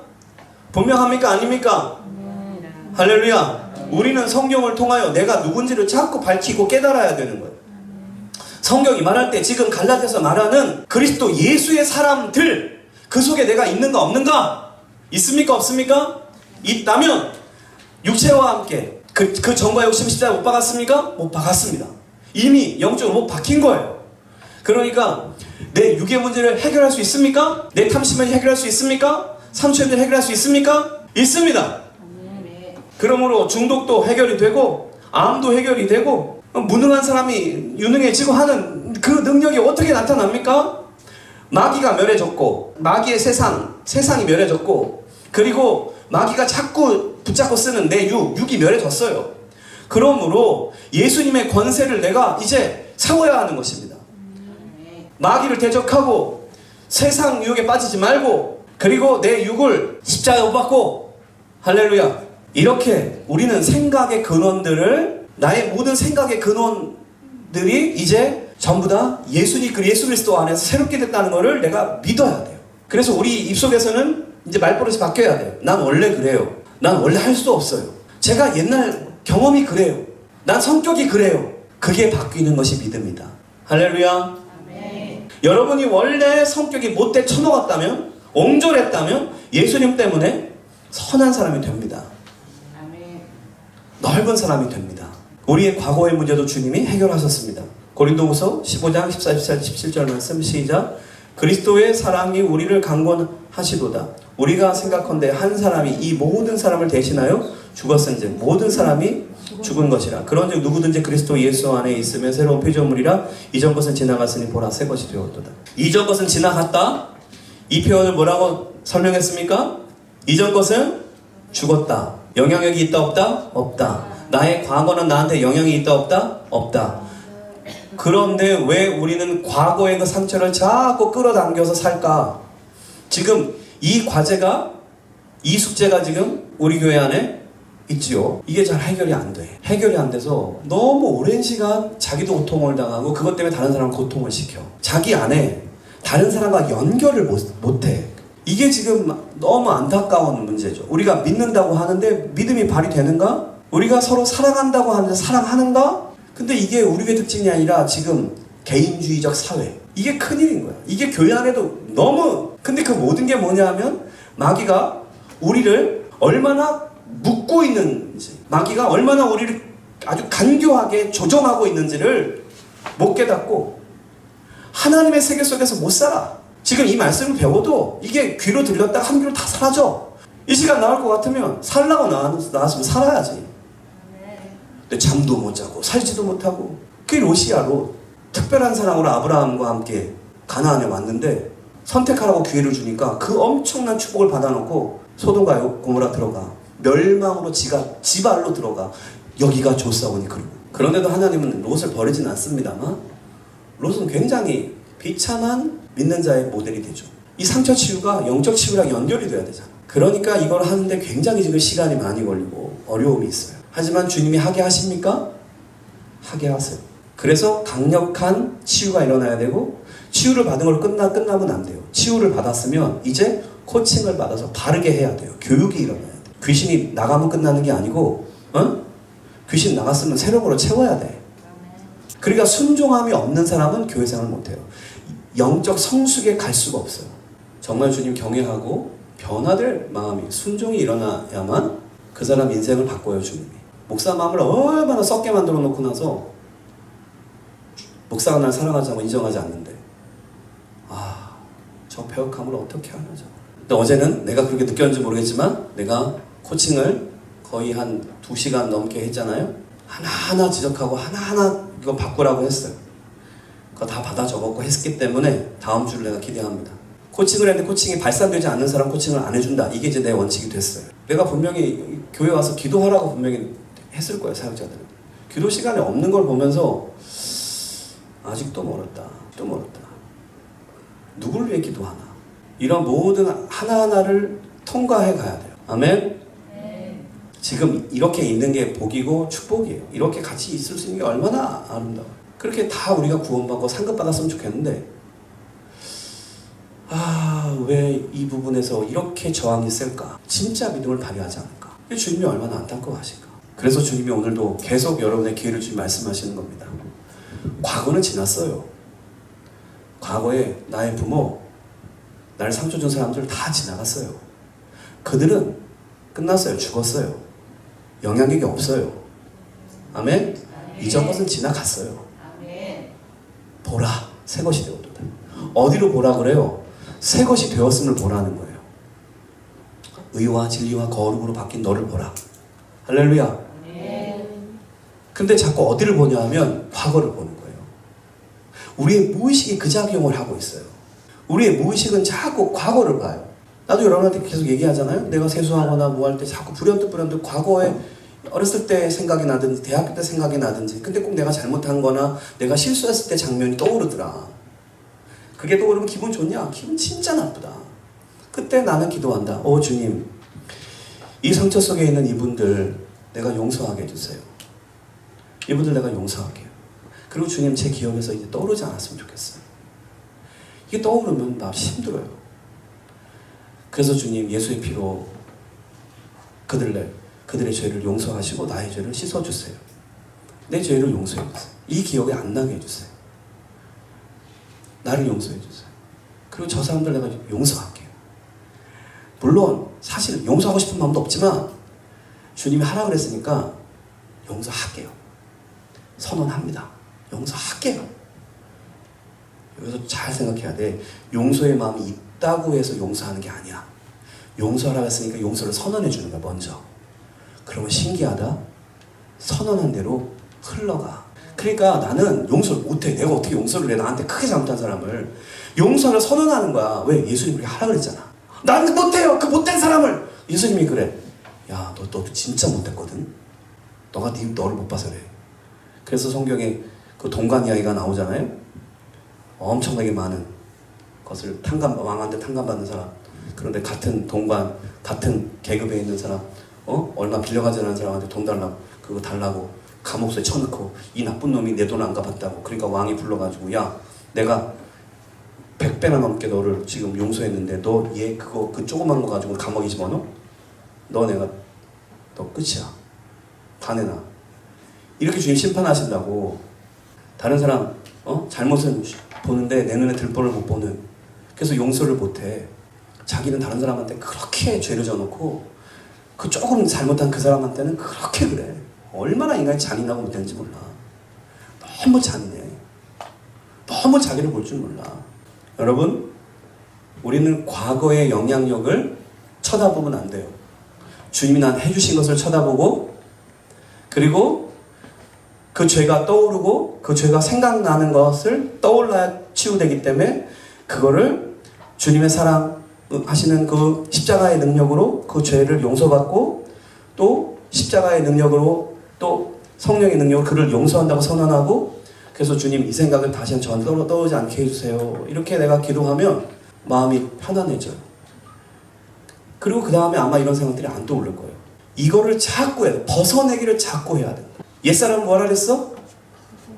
분명합니까? 아닙니까? 할렐루야. 우리는 성경을 통하여 내가 누군지를 자꾸 밝히고 깨달아야 되는 거예요. 성경이 말할 때 지금 갈라디아서 말하는 그리스도 예수의 사람들, 그 속에 내가 있는가 없는가? 있습니까 없습니까? 있다면 육체와 함께 그 정과 욕심 십자가에 못 박았습니까? 못 박았습니다. 이미 영적으로 못 박힌 거예요. 그러니까 내 육의 문제를 해결할 수 있습니까? 내 탐심을 해결할 수 있습니까? 상처의 문제를 해결할 수 있습니까? 있습니다. 그러므로 중독도 해결이 되고 암도 해결이 되고 무능한 사람이 유능해지고 하는 그 능력이 어떻게 나타납니까? 마귀가 멸해졌고 마귀의 세상이 멸해졌고 그리고 마귀가 자꾸 붙잡고 쓰는 내 육이 멸해졌어요. 그러므로 예수님의 권세를 내가 이제 세워야 하는 것입니다. 마귀를 대적하고 세상 유혹에 빠지지 말고 그리고 내 육을 십자가에 못 박고 할렐루야. 이렇게 우리는 생각의 근원들을 나의 모든 생각의 근원들이 이제 전부 다 예수 그리스도 안에서 새롭게 됐다는 것을 내가 믿어야 돼요. 그래서 우리 입속에서는 이제 말버릇이 바뀌어야 돼요. 난 원래 그래요. 난 원래 할 수 없어요. 제가 옛날 경험이 그래요. 난 성격이 그래요. 그게 바뀌는 것이 믿음이다. 할렐루야. 아멘. 여러분이 원래 성격이 못돼 쳐먹었다면 옹졸했다면 예수님 때문에 선한 사람이 됩니다. 아멘. 넓은 사람이 됩니다. 우리의 과거의 문제도 주님이 해결하셨습니다. 고린도후서 15장 14, 17절 말씀 시작. 그리스도의 사랑이 우리를 강권하시도다. 우리가 생각컨대 한 사람이 이 모든 사람을 대신하여 죽었은즉 모든 사람이 죽은 것이라. 그런즉 누구든지 그리스도 예수 안에 있으면 새로운 피조물이라. 이전 것은 지나갔으니 보라 새 것이 되었도다. 이전 것은 지나갔다. 이 표현을 뭐라고 설명했습니까? 이전 것은 죽었다. 영향력이 있다 없다? 없다. 나의 과거는 나한테 영향이 있다 없다? 없다. 그런데 왜 우리는 과거의 그 상처를 자꾸 끌어당겨서 살까? 지금 이 과제가, 이 숙제가 지금 우리 교회 안에 있지요. 이게 잘 해결이 안 돼. 해결이 안 돼서 너무 오랜 시간 자기도 고통을 당하고 그것 때문에 다른 사람을 고통을 시켜. 자기 안에 다른 사람과 연결을 못해. 이게 지금 너무 안타까운 문제죠. 우리가 믿는다고 하는데 믿음이 발휘되는가? 우리가 서로 사랑한다고 하는데 사랑하는가? 근데 이게 우리 교회 특징이 아니라 지금 개인주의적 사회. 이게 큰일인 거야. 이게 교회 안에도 너무. 근데 그 모든 게 뭐냐 하면 마귀가 우리를 얼마나 묶고 있는지, 마귀가 얼마나 우리를 아주 간교하게 조종하고 있는지를 못 깨닫고 하나님의 세계 속에서 못 살아. 지금 이 말씀을 배워도 이게 귀로 들렸다가 한 귀로 다 사라져. 이 시간 나올 것 같으면 살라고 나왔으면 살아야지. 근데 잠도 못 자고 살지도 못하고. 그게 로시아로 특별한 사랑으로 아브라함과 함께 가나안에 왔는데 선택하라고 기회를 주니까 그 엄청난 축복을 받아놓고 소돔과 고모라 들어가. 멸망으로 지발로 들어가. 여기가 좋사오니 그러고. 그런데도 하나님은 롯을 버리진 않습니다만 롯은 굉장히 비참한 믿는 자의 모델이 되죠. 이 상처 치유가 영적 치유랑 연결이 돼야 되잖아. 그러니까 이걸 하는데 굉장히 지금 시간이 많이 걸리고 어려움이 있어요. 하지만 주님이 하게 하십니까? 하게 하세요. 그래서 강력한 치유가 일어나야 되고 치유를 받은 걸 끝나면 안 돼요. 치유를 받았으면 이제 코칭을 받아서 바르게 해야 돼요. 교육이 일어나야 돼요. 귀신이 나가면 끝나는 게 아니고 귀신 나갔으면 새로움으로 채워야 돼. 그러니까 순종함이 없는 사람은 교회 생활을 못해요. 영적 성숙에 갈 수가 없어요. 정말 주님 경외하고 변화될 마음이 순종이 일어나야만 그 사람 인생을 바꿔요. 주님이 목사 마음을 얼마나 썩게 만들어 놓고 나서 목사가 날 사랑하지 않고 인정하지 않는데 저 배역함을 어떻게 하냐. 근데 어제는 내가 그렇게 느꼈는지 모르겠지만 내가 코칭을 거의 한 2시간 넘게 했잖아요. 하나하나 지적하고 하나하나 이거 바꾸라고 했어요. 그거 다 받아 적었고 했기 때문에 다음 주를 내가 기대합니다. 코칭을 했는데 코칭이 발산되지 않는 사람 코칭을 안 해준다. 이게 이제 내 원칙이 됐어요. 내가 분명히 교회 와서 기도하라고 분명히 했을 거예요. 사역자들은. 기도 시간에 없는 걸 보면서 아직도 멀었다. 또 멀었다. 누구를 위해 기도하나. 이런 모든 하나하나를 통과해 가야 돼요. 아멘? 지금 이렇게 있는 게 복이고 축복이에요. 이렇게 같이 있을 수 있는 게 얼마나 아름다워요. 그렇게 다 우리가 구원받고 상급받았으면 좋겠는데 왜 이 부분에서 이렇게 저항이 셀까? 진짜 믿음을 발휘하지 않을까? 주님이 얼마나 안타까워하실까? 그래서 주님이 오늘도 계속 여러분의 기회를 주님 말씀하시는 겁니다. 과거는 지났어요. 과거에 나의 부모, 나를 상처 준 사람들 다 지나갔어요. 그들은 끝났어요. 죽었어요. 영향력이 없어요. 아멘? 이전 것은 지나갔어요. 보라, 새 것이 되었도다. 어디로 보라 그래요? 새 것이 되었음을 보라는 거예요. 의와 진리와 거룩으로 바뀐 너를 보라. 할렐루야. 근데 자꾸 어디를 보냐 하면 과거를 보는 거예요. 우리의 무의식이 그 작용을 하고 있어요. 우리의 무의식은 자꾸 과거를 봐요. 나도 여러분한테 계속 얘기하잖아요. 내가 세수하거나 뭐 할 때 자꾸 불현듯 과거에 어렸을 때 생각이 나든지 대학교 때 생각이 나든지, 근데 꼭 내가 잘못한 거나 내가 실수했을 때 장면이 떠오르더라. 그게 떠오르면 기분 좋냐? 기분 진짜 나쁘다. 그때 나는 기도한다. 주님, 이 상처 속에 있는 이분들 내가 용서하게 해주세요. 이분들 내가 용서할게요. 그리고 주님, 제 기억에서 이제 떠오르지 않았으면 좋겠어요. 이게 떠오르면 나 힘들어요. 그래서 주님, 예수의 피로 그들의 죄를 용서하시고 나의 죄를 씻어주세요. 내 죄를 용서해주세요. 이 기억이 안 나게 해주세요. 나를 용서해주세요. 그리고 저 사람들 내가 용서할게요. 물론 사실 용서하고 싶은 마음도 없지만 주님이 하라 그랬으니까 용서할게요. 선언합니다. 용서할게요. 여기서 잘 생각해야 돼. 용서의 마음이 있다고 해서 용서하는 게 아니야. 용서하라고 했으니까 용서를 선언해 주는 거야, 먼저. 그러면 신기하다. 선언한 대로 흘러가. 그러니까 나는 용서를 못해. 내가 어떻게 용서를 해? 나한테 크게 잘못한 사람을. 용서를 선언하는 거야. 왜? 예수님이 그렇게 하라 그랬잖아. 나는 못해요. 그 못된 사람을. 예수님이 그래. 야, 너 진짜 못됐거든. 너를 못 봐서 그래. 그래서 성경에 그 동관 이야기가 나오잖아요. 엄청나게 많은 것을 왕한테 탕감받는 사람, 그런데 같은 동관, 같은 계급에 있는 사람, 얼마 빌려가지 않은 사람한테 돈 달라고, 그거 달라고 감옥소에 쳐넣고, 이 나쁜 놈이 내 돈 안 갚았다고. 그러니까 왕이 불러가지고, 야, 내가 100배나 넘게 너를 지금 용서했는데 너 그 조그만 거 가지고 감옥에 집어넣어? 너 끝이야. 다 내놔. 이렇게 주님 심판하신다고. 다른 사람 잘못은 보는데 내 눈에 들보를 못 보는. 그래서 용서를 못해. 자기는 다른 사람한테 그렇게 죄를 져놓고 그 조금 잘못한 그 사람한테는 그렇게 그래. 얼마나 인간이 잔인하고 못되는지 몰라. 너무 잔인해. 너무 자기를 볼 줄 몰라. 여러분, 우리는 과거의 영향력을 쳐다보면 안 돼요. 주님이 난 해주신 것을 쳐다보고, 그리고 그 죄가 떠오르고 그 죄가 생각나는 것을 떠올라야 치유되기 때문에 그거를 주님의 사랑하시는 그 십자가의 능력으로 그 죄를 용서받고, 또 십자가의 능력으로 또 성령의 능력으로 그를 용서한다고 선언하고, 그래서 주님, 이 생각을 다시는 저한테 떠오르지 않게 해주세요. 이렇게 내가 기도하면 마음이 편안해져요. 그리고 그 다음에 아마 이런 생각들이 안 떠오를 거예요. 이거를 자꾸 해야 돼. 벗어내기를 자꾸 해야 돼. 옛사람은 뭐라 그랬어?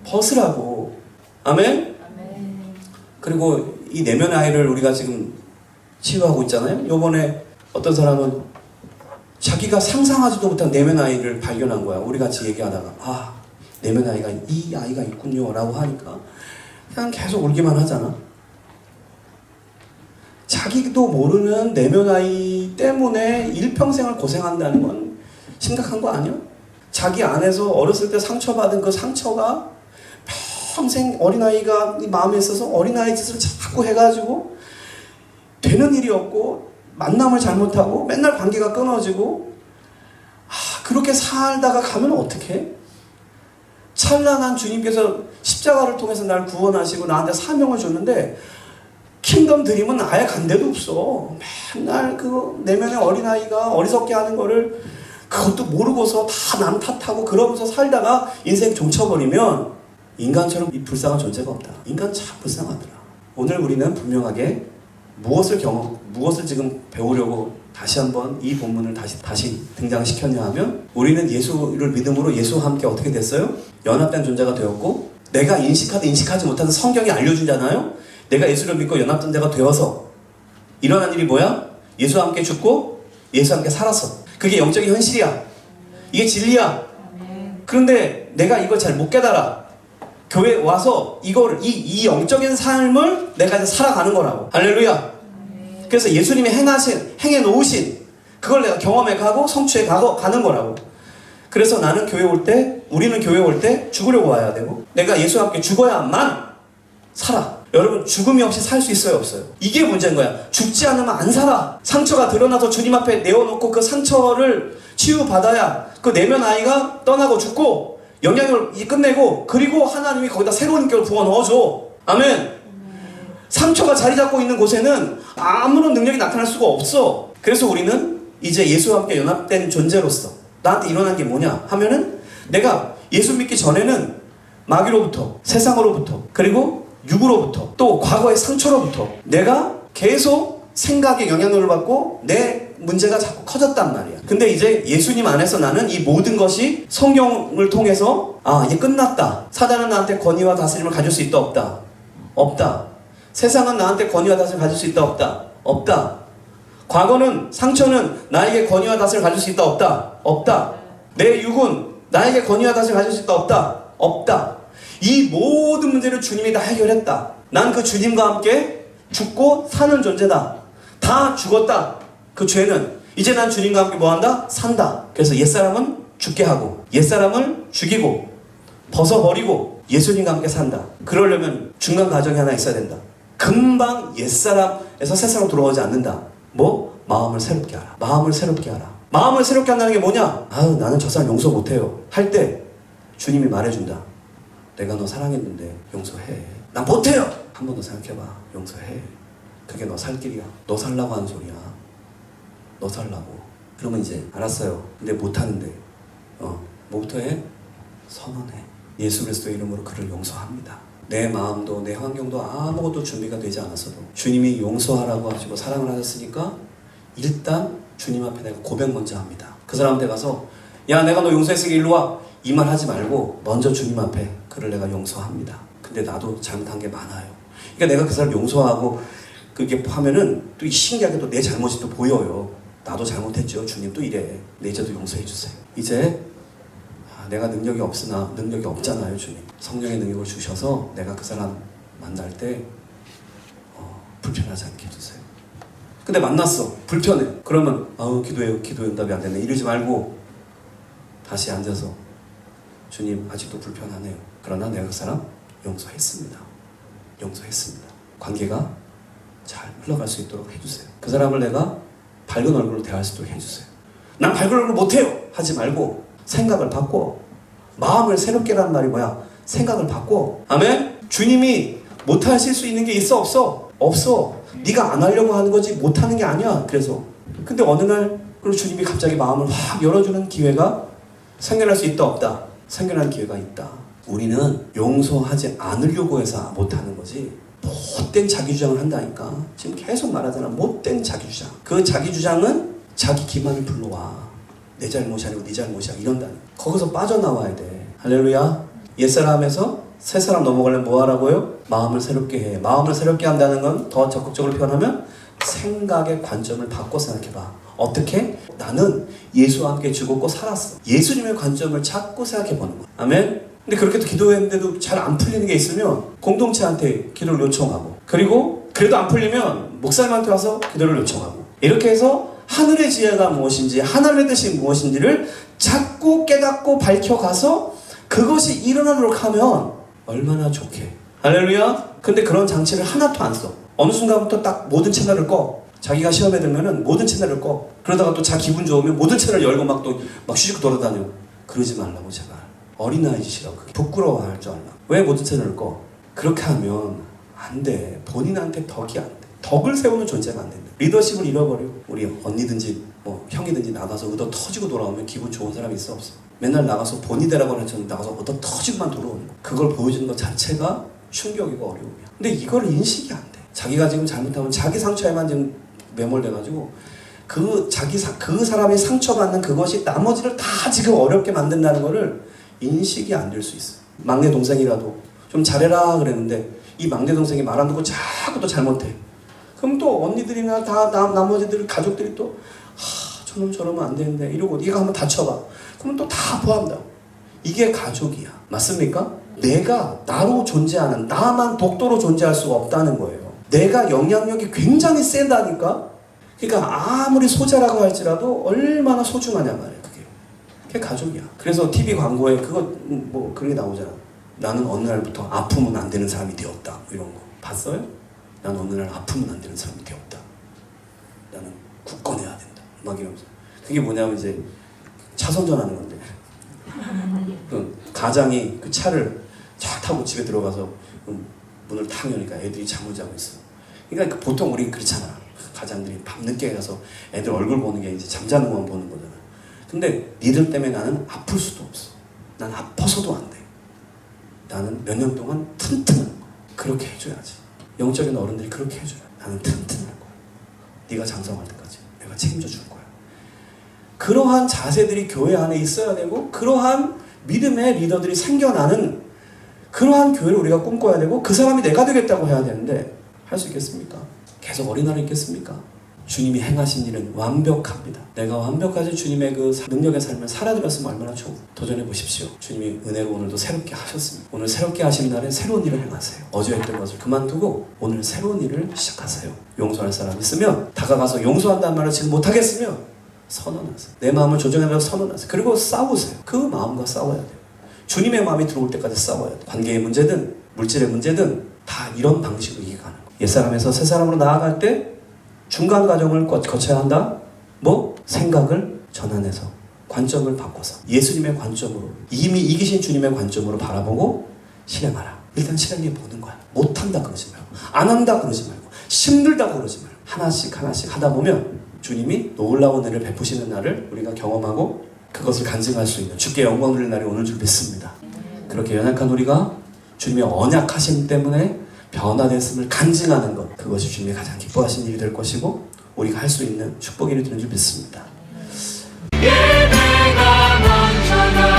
벗으라고. 아멘? 그리고 이 내면의 아이를 우리가 지금 치유하고 있잖아요. 요번에 어떤 사람은 자기가 상상하지도 못한 내면 아이를 발견한 거야. 우리 같이 얘기하다가 내면 아이가 이 아이가 있군요 라고 하니까 그냥 계속 울기만 하잖아. 자기도 모르는 내면 아이 때문에 일평생을 고생한다는 건 심각한 거 아니야? 자기 안에서 어렸을 때 상처받은 그 상처가 평생 어린아이가 마음에 있어서 어린아이 짓을 자꾸 해가지고 되는 일이 없고, 만남을 잘못하고 맨날 관계가 끊어지고, 그렇게 살다가 가면 어떡해? 찬란한 주님께서 십자가를 통해서 날 구원하시고 나한테 사명을 줬는데 킹덤 드림은 아예 간 데도 없어. 맨날 그 내면의 어린아이가 어리석게 하는 거를 그것도 모르고서 다 남 탓하고 그러면서 살다가 인생 종쳐버리면 인간처럼 이 불쌍한 존재가 없다. 인간 참 불쌍하더라. 오늘 우리는 분명하게 무엇을 지금 배우려고 다시 한번 이 본문을 다시 등장시켰냐 하면, 우리는 예수를 믿음으로 예수와 함께 어떻게 됐어요? 연합된 존재가 되었고, 내가 인식하지 못하는 성경이 알려주잖아요. 내가 예수를 믿고 연합된 자가 되어서 일어난 일이 뭐야? 예수와 함께 죽고 예수와 함께 살았어. 그게 영적인 현실이야. 이게 진리야. 그런데 내가 이걸 잘 못 깨달아. 교회 와서 이 영적인 삶을 내가 이제 살아가는 거라고. 할렐루야. 그래서 예수님이 행해 놓으신 그걸 내가 경험해 가고 성취해 가는 거라고. 그래서 우리는 교회 올 때 죽으려고 와야 되고, 내가 예수와 함께 죽어야만 살아. 여러분 죽음이 없이 살 수 있어요 없어요? 이게 문제인 거야. 죽지 않으면 안 살아. 상처가 드러나서 주님 앞에 내어놓고 그 상처를 치유받아야 그 내면 아이가 떠나고 죽고 영향을 끝내고 그리고 하나님이 거기다 새로운 인격을 부어 넣어줘. 아멘. 상처가 자리 잡고 있는 곳에는 아무런 능력이 나타날 수가 없어. 그래서 우리는 이제 예수와 함께 연합된 존재로서 나한테 일어난 게 뭐냐 하면은 내가 예수 믿기 전에는 마귀로부터 세상으로부터 그리고 육으로부터 또 과거의 상처로부터 내가 계속 생각에 영향을 받고 내 문제가 자꾸 커졌단 말이야. 근데 이제 예수님 안에서 나는 이 모든 것이 성경을 통해서 이제 끝났다. 사단은 나한테 권위와 다스림을 가질 수 있다 없다? 없다. 세상은 나한테 권위와 다스림을 가질 수 있다 없다? 없다. 과거는 상처는 나에게 권위와 다스림을 가질 수 있다 없다? 없다. 내 육은 나에게 권위와 다스림을 가질 수 있다 없다? 없다. 이 모든 문제를 주님이 다 해결했다. 난 그 주님과 함께 죽고 사는 존재다. 다 죽었다. 그 죄는 이제 난 주님과 함께 뭐한다? 산다. 그래서 옛사람은 죽게 하고 옛사람을 죽이고 벗어버리고 예수님과 함께 산다. 그러려면 중간 과정이 하나 있어야 된다. 금방 옛사람에서 새사람 돌아오지 않는다. 뭐? 마음을 새롭게 하라. 마음을 새롭게 하라. 마음을 새롭게 한다는 게 뭐냐? 나는 저 사람 용서 못해요. 할 때 주님이 말해준다. 내가 너 사랑했는데 용서해. 나 못해요. 한 번 더 생각해봐. 용서해. 그게 너 살 길이야. 너 살라고 하는 소리야. 너 살라고. 그러면 이제 알았어요. 근데 못하는데 뭐부터 해? 선언해. 예수 그리스도의 이름으로 그를 용서합니다. 내 마음도 내 환경도 아무것도 준비가 되지 않았어도 주님이 용서하라고 하시고 사랑을 하셨으니까 일단 주님 앞에 내가 고백 먼저 합니다. 그 사람한테 가서 야 내가 너 용서했으니까 일로 와. 이 말 하지 말고 먼저 주님 앞에 그를 내가 용서합니다. 근데 나도 잘못한 게 많아요. 그러니까 내가 그 사람 용서하고 그게 하면은 또 신기하게 또 내 잘못이 또 보여요. 나도 잘못했죠. 주님 또 이래. 내 이제도 용서해 주세요. 이제 내가 능력이 없으나 능력이 없잖아요. 주님. 성령의 능력을 주셔서 내가 그 사람 만날 때 불편하지 않게 해주세요. 근데 만났어. 불편해. 그러면 기도해요. 기도 응답이 안 되네. 이러지 말고 다시 앉아서 주님 아직도 불편하네요. 그러나 내가 그 사람 용서했습니다. 용서했습니다. 관계가 잘 흘러갈 수 있도록 해주세요. 그 사람을 내가 밝은 얼굴로 대할 수 있도록 해주세요. 난 밝은 얼굴 못해요. 하지 말고 생각을 바꿔. 마음을 새롭게라는 말이 뭐야? 생각을 바꿔. 아멘? 주님이 못하실 수 있는 게 있어 없어? 없어. 네가 안 하려고 하는 거지 못하는 게 아니야. 그래서 근데 어느 날 그리고 주님이 갑자기 마음을 확 열어주는 기회가 생겨날 수 있다 없다? 생겨날 기회가 있다. 우리는 용서하지 않으려고 해서 못하는 거지 못된 자기주장을 한다니까. 지금 계속 말하잖아. 못된 자기주장. 그 자기주장은 자기 기만을 불러와. 내 잘못이 아니고 네 잘못이야 이런다니. 거기서 빠져나와야 돼. 할렐루야. 옛사람에서 새사람 넘어가려면 뭐 하라고요? 마음을 새롭게 해. 마음을 새롭게 한다는 건 더 적극적으로 표현하면 생각의 관점을 바꿔 생각해봐. 어떻게? 나는 예수와 함께 죽었고 살았어. 예수님의 관점을 자꾸 생각해보는 거야. 아멘? 근데 그렇게 기도했는데도 잘 안 풀리는 게 있으면 공동체한테 기도를 요청하고 그리고 그래도 안 풀리면 목사님한테 와서 기도를 요청하고 이렇게 해서 하늘의 지혜가 무엇인지 하나님의 뜻이 무엇인지를 자꾸 깨닫고 밝혀가서 그것이 일어나도록 하면 얼마나 좋게. 할렐루야. 근데 그런 장치를 하나도 안 써. 어느 순간부터 딱 모든 채널을 꺼. 자기가 시험에 들면은 모든 채널을 꺼. 그러다가 또 자기 기분 좋으면 모든 채널 열고 막 휘짓고 돌아다녀. 그러지 말라고 제발. 어린아이 짓이라고. 그게 부끄러워할 줄 알라. 왜 모든 채널을 꺼? 그렇게 하면 안 돼. 본인한테 덕이 안 돼. 덕을 세우는 존재가 안 된다. 리더십을 잃어버려. 우리 언니든지 뭐 형이든지 나가서 얻어 터지고 돌아오면 기분 좋은 사람이 있어 없어? 맨날 나가서 본이 되라고 하는 나가서 얻어 터지고만 돌아오는 거. 그걸 보여주는 것 자체가 충격이고 어려움이야. 근데 이걸 인식이 안 돼. 자기가 지금 잘못하면 자기 상처에만 지금 매몰돼가지고 그 사람이 상처받는 그것이 나머지를 다 지금 어렵게 만든다는 거를 인식이 안 될 수 있어. 막내 동생이라도 좀 잘해라 그랬는데 이 막내 동생이 말 안 듣고 자꾸 또 잘못해. 그럼 또 언니들이나 다 나머지들 가족들이 또 저놈 저러면 안 되는데 이러고 네가 한번 다쳐봐. 그러면 또 다 포함다. 이게 가족이야. 맞습니까? 내가 나로 존재하는 나만 독도로 존재할 수가 없다는 거예요. 내가 영향력이 굉장히 세다니까. 그러니까 아무리 소자라고 할지라도 얼마나 소중하냐 말이야. 그게 가족이야. 그래서 TV 광고에 그거 뭐 그런 게 나오잖아. 나는 어느 날부터 아프면 안 되는 사람이 되었다. 이런 거. 봤어요? 난 어느 날 아프면 안 되는 사람이 되었다. 나는 굳건해야 된다. 막 이러면서. 그게 뭐냐면 이제 차선전하는 건데 그 가장이 그 차를 쫙 타고 집에 들어가서 문을 탁 여니까 애들이 잠을 자고 있어. 그러니까 보통 우리 그렇잖아. 가장들이 밤늦게 가서 애들 얼굴 보는 게 이제 잠자는 것만 보는 거잖아. 근데 니들 때문에 나는 아플 수도 없어. 난 아파서도 안 돼. 나는 몇 년 동안 튼튼한 거야. 그렇게 해줘야지. 영적인 어른들이 그렇게 해줘야 돼. 나는 튼튼할 거야. 네가 장성할 때까지 내가 책임져 줄 거야. 그러한 자세들이 교회 안에 있어야 되고, 그러한 믿음의 리더들이 생겨나는 그러한 교회를 우리가 꿈꿔야 되고, 그 사람이 내가 되겠다고 해야 되는데 할 수 있겠습니까? 계속 어린아이 있겠습니까? 주님이 행하신 일은 완벽합니다. 내가 완벽하신 주님의 그 능력의 삶을 살아드렸으면 얼마나 좋고. 도전해 보십시오. 주님이 은혜로 오늘도 새롭게 하셨습니다. 오늘 새롭게 하신 날에 새로운 일을 행하세요. 어제 했던 것을 그만두고 오늘 새로운 일을 시작하세요. 용서할 사람 있으면 다가가서 용서한다는 말을 지금 못하겠으면 선언하세요. 내 마음을 조정해서 선언하세요. 그리고 싸우세요. 그 마음과 싸워야 돼요. 주님의 마음이 들어올 때까지 싸워야 돼요. 관계의 문제든 물질의 문제든 다 이런 방식으로 이해가는 거예요. 옛사람에서 새사람으로 나아갈 때 중간 과정을 거쳐야 한다? 뭐? 생각을 전환해서 관점을 바꿔서 예수님의 관점으로, 이미 이기신 주님의 관점으로 바라보고 실행하라. 일단 실행해 보는 거야. 못한다 그러지 말고, 안 한다 그러지 말고, 힘들다 그러지 말고, 하나씩 하나씩 하다 보면 주님이 놀라운 은혜를 베푸시는 날을 우리가 경험하고 그것을 간증할 수 있는, 주께 영광 돌릴 날이 오는 줄 믿습니다. 그렇게 연약한 우리가 주님의 언약하심 때문에 변화됐음을 간증하는 것, 그것이 주님이 가장 기뻐하시는 일이 될 것이고 우리가 할 수 있는 축복이 되는 줄 믿습니다. 예배가 넘쳐나